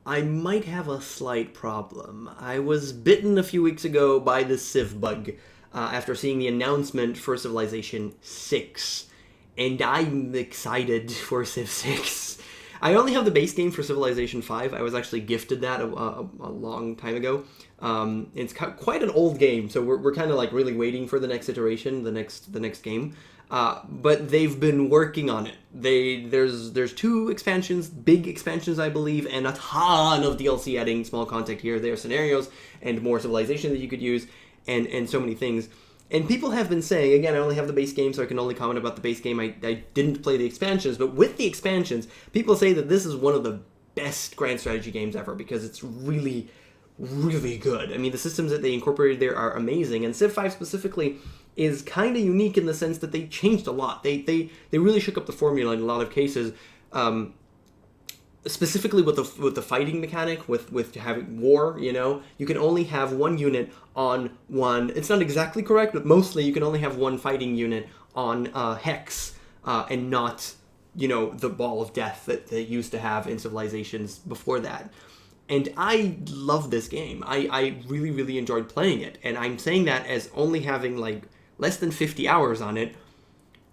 I might have a slight problem. I was bitten a few weeks ago by the Civ bug after seeing the announcement for Civilization 6. And I'm excited for Civ 6. I only have the base game for Civilization 5. I was actually gifted that a long time ago. It's quite an old game, so we're kind of like really waiting for the next iteration, the next game. But they've been working on it. There's 2 expansions, big expansions, I believe, and a ton of DLC adding small content here, there, scenarios, and more civilization that you could use, and so many things. And people have been saying, again, I only have the base game, so I can only comment about the base game. I didn't play the expansions, but with the expansions, people say that this is one of the best grand strategy games ever because it's really, really good. I mean, the systems that they incorporated there are amazing, and Civ 5 specifically is kind of unique in the sense that they changed a lot. They really shook up the formula in a lot of cases, specifically with the fighting mechanic, with having war. You can only have one unit on one. It's not exactly correct, but mostly you can only have one fighting unit on hex, and not the ball of death that they used to have in civilizations before that. And I love this game. I really, really enjoyed playing it, and I'm saying that as only having like less than 50 hours on it,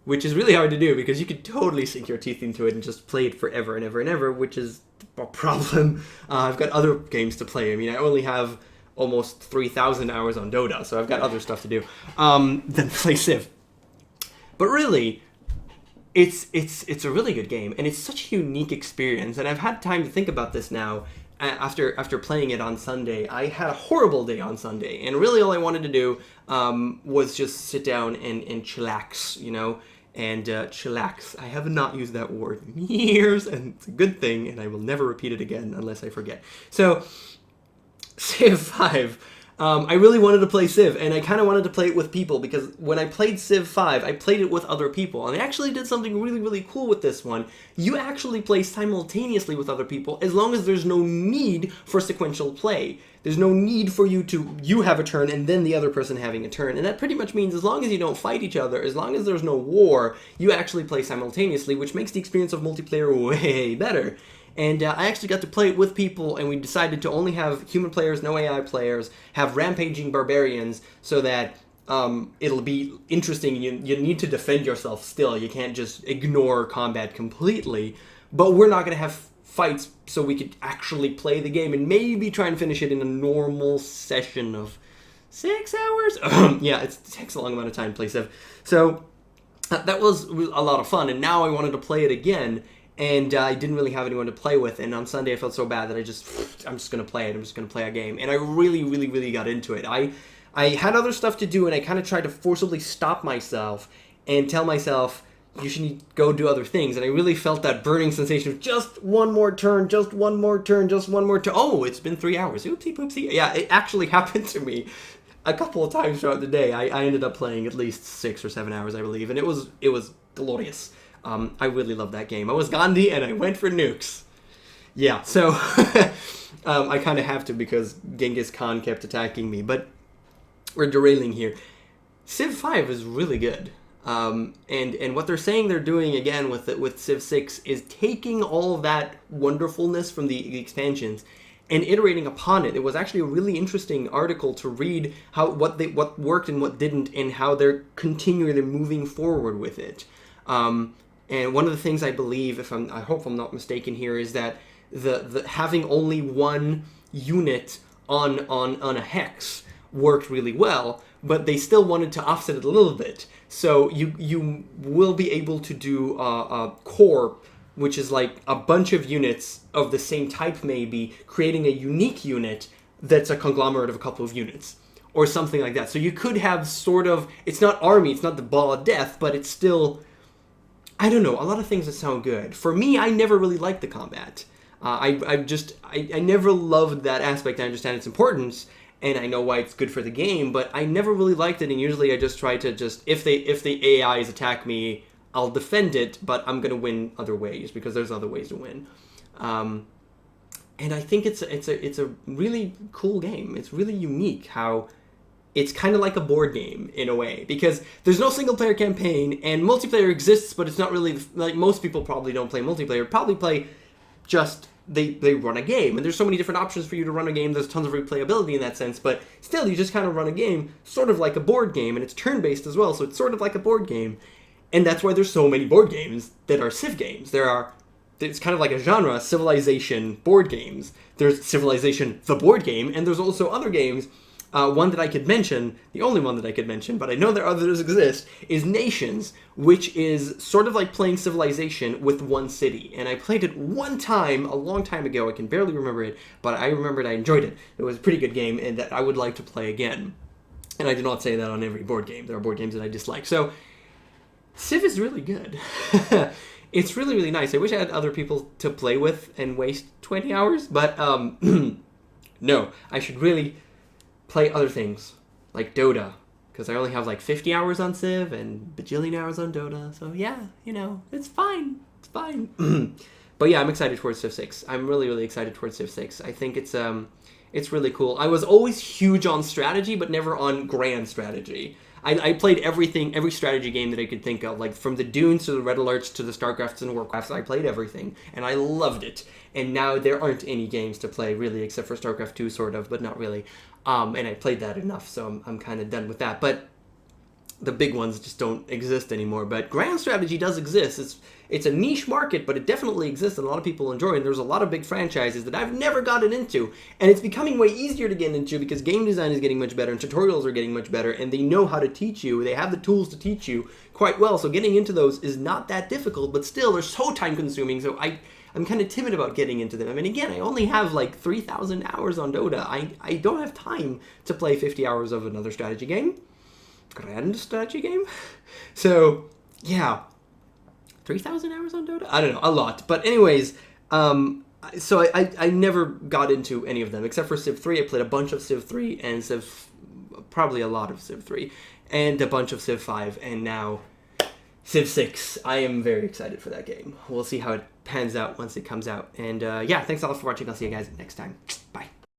which is really hard to do because you could totally sink your teeth into it and just play it forever and ever and ever, which is a problem. I've got other games to play. I mean, I only have almost 3,000 hours on Dota, so I've got other stuff to do than play Civ. But really, it's a really good game, and it's such a unique experience, and I've had time to think about this now. After playing it on Sunday, I had a horrible day on Sunday, and really all I wanted to do was just sit down and chillax, and chillax. I have not used that word in years, and it's a good thing, and I will never repeat it again unless I forget. So, Civ 5. I really wanted to play Civ, and I kind of wanted to play it with people, because when I played Civ 5, I played it with other people, and I actually did something really, really cool with this one. You actually play simultaneously with other people, as long as there's no need for sequential play. There's no need for you have a turn, and then the other person having a turn, and that pretty much means as long as you don't fight each other, as long as there's no war, you actually play simultaneously, which makes the experience of multiplayer way better. And I actually got to play it with people, and we decided to only have human players, no AI players, have rampaging barbarians, so that it'll be interesting. You need to defend yourself still. You can't just ignore combat completely. But we're not going to have fights, so we could actually play the game and maybe try and finish it in a normal session of 6 hours? Yeah, it takes a long amount of time to play Civ. So that was a lot of fun, and now I wanted to play it again. And I didn't really have anyone to play with, and on Sunday I felt so bad that I'm just going to play it. I'm just going to play a game. And I really, really, really got into it. I had other stuff to do, and I kind of tried to forcibly stop myself and tell myself, you should go do other things. And I really felt that burning sensation of just one more turn, just one more turn, just one more turn. Oh, it's been 3 hours. Oopsie poopsie. Yeah, it actually happened to me a couple of times throughout the day. I ended up playing at least 6 or 7 hours, I believe, and it was glorious. I really love that game. I was Gandhi, and I went for nukes. Yeah, so I kind of have to because Genghis Khan kept attacking me. But we're derailing here. Civ 5 is really good. And what they're saying they're doing, again, with Civ 6 is taking all of that wonderfulness from the expansions and iterating upon it. It was actually a really interesting article to read what worked and what didn't, and how they're continually moving forward with it. And one of the things I believe, I hope I'm not mistaken here, is that the having only one unit on a hex worked really well, but they still wanted to offset it a little bit. So you will be able to do a core, which is like a bunch of units of the same type, maybe creating a unique unit that's a conglomerate of a couple of units, or something like that. So you could have sort of, it's not army, it's not the ball of death, but it's still, I don't know, a lot of things that sound good. For me, I never really liked the combat. I never loved that aspect. I understand its importance, and I know why it's good for the game, but I never really liked it, and usually I just try to if the AIs attack me, I'll defend it, but I'm going to win other ways, because there's other ways to win. And I think it's a really cool game. It's really unique how it's kind of like a board game in a way, because there's no single-player campaign, and multiplayer exists, but it's not really, like, most people probably don't play multiplayer, probably play just they run a game, and there's so many different options for you to run a game. There's tons of replayability in that sense, but still, you just kind of run a game, sort of like a board game, and it's turn-based as well, so it's sort of like a board game, and that's why there's so many board games that are Civ games. It's kind of like a genre, Civilization board games. There's Civilization the board game, and there's also other games. One that I could mention, the only one that I could mention, but I know that others exist, is Nations, which is sort of like playing Civilization with one city. And I played it one time, a long time ago. I can barely remember it, but I remembered I enjoyed it. It was a pretty good game, and that I would like to play again. And I do not say that on every board game. There are board games that I dislike. So, Civ is really good. It's really, really nice. I wish I had other people to play with and waste 20 hours, but no, I should really play other things, like Dota, because I only have like 50 hours on Civ and bajillion hours on Dota, so yeah, it's fine. It's fine. But yeah, I'm excited towards Civ 6. I'm really, really excited towards Civ 6. I think it's really cool. I was always huge on strategy, but never on grand strategy. I played every strategy game that I could think of, like from the Dunes to the Red Alerts to the StarCrafts and Warcrafts. I played everything, and I loved it. And now there aren't any games to play, really, except for StarCraft 2, sort of, but not really. And I played that enough, so I'm kind of done with that. But the big ones just don't exist anymore. But grand strategy does exist. It's a niche market, but it definitely exists, and a lot of people enjoy it. And there's a lot of big franchises that I've never gotten into, and it's becoming way easier to get into because game design is getting much better, and tutorials are getting much better, and they know how to teach you. They have the tools to teach you quite well, so getting into those is not that difficult, but still, they're so time-consuming, so I'm kind of timid about getting into them. I mean, again, I only have like 3,000 hours on Dota. I don't have time to play 50 hours of another strategy game. Grand strategy game? So, yeah. 3,000 hours on Dota? I don't know, a lot. But anyways, so I never got into any of them, except for Civ 3. I played a bunch of Civ 3 and probably a lot of Civ 3, and a bunch of Civ 5, and now Civ 6. I am very excited for that game. We'll see how it pans out once it comes out. And yeah, thanks a lot for watching. I'll see you guys next time. Bye.